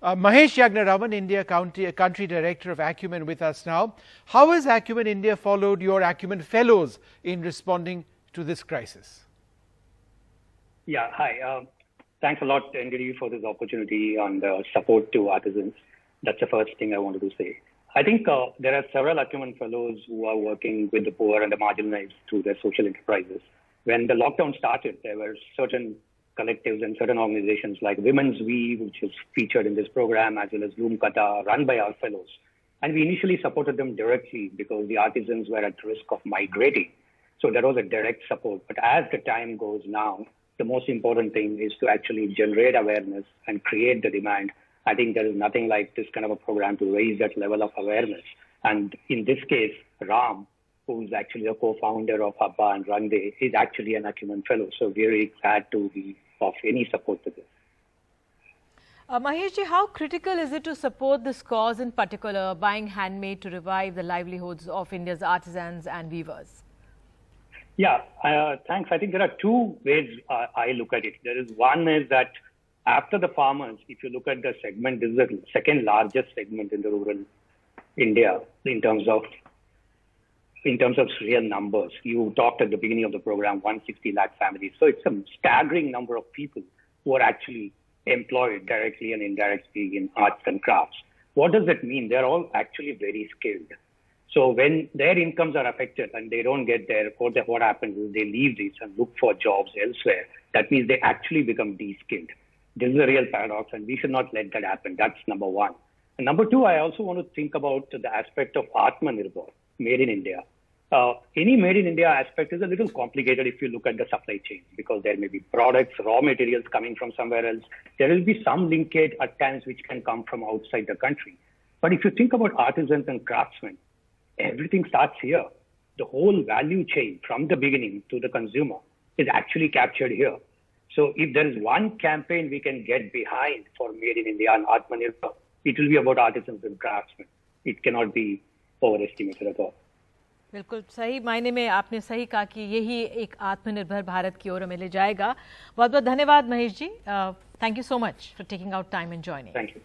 Mahesh Yagnaraman, India Country Director of Acumen, with us now. How has Acumen India followed your Acumen Fellows in responding to this crisis? Yeah, hi. Thanks a lot, NDTV, for this opportunity on the support to artisans. That's the first thing I wanted to say. I think there are several Acumen Fellows who are working with the poor and the marginalized through their social enterprises. When the lockdown started, there were certain collectives and certain organizations like Women's We, which is featured in this program, as well as Loom Kata, run by our fellows. And we initially supported them directly because the artisans were at risk of migrating. So there was a direct support. But as the time goes now, the most important thing is to actually generate awareness and create the demand. I think there is nothing like this kind of a program to raise that level of awareness. And in this case, Ram, who is actually a co-founder of Habba and Rangde, is actually an Acumen Fellow. So very glad to be of any support to this. Mahesh ji, how critical is it to support this cause, in particular, buying handmade to revive the livelihoods of India's artisans and weavers? Yeah, thanks. I think there are two ways I look at it. There is one is that after the farmers, if you look at the segment, this is the second largest segment in the rural India in terms of real numbers. You talked at the beginning of the program, 160 lakh families. So it's a staggering number of people who are actually employed directly and indirectly in arts and crafts. What does that mean? They're all actually very skilled. So when their incomes are affected and they don't get there, what happens is they leave these and look for jobs elsewhere. That means they actually become de-skilled. This is a real paradox, and we should not let that happen. That's number one. And number two, I also want to think about the aspect of Atmanirbhar, made in India. Any made in India aspect is a little complicated if you look at the supply chain, because there may be products, raw materials coming from somewhere else. There will be some linkage at times which can come from outside the country. But if you think about artisans and craftsmen, everything starts here. The whole value chain from the beginning to the consumer is actually captured here. So if there is one campaign we can get behind for Made in India and Atmanirbhar, it will be about artisans and craftsmen. It cannot be overestimated at all. बिल्कुल सही मायने में आपने सही कहा कि यही एक आत्मनिर्भर भारत की ओर हमें ले जाएगा। बहुत बहुत धन्यवाद Mahesh ji. Thank you so much for taking out time and joining. Thank you.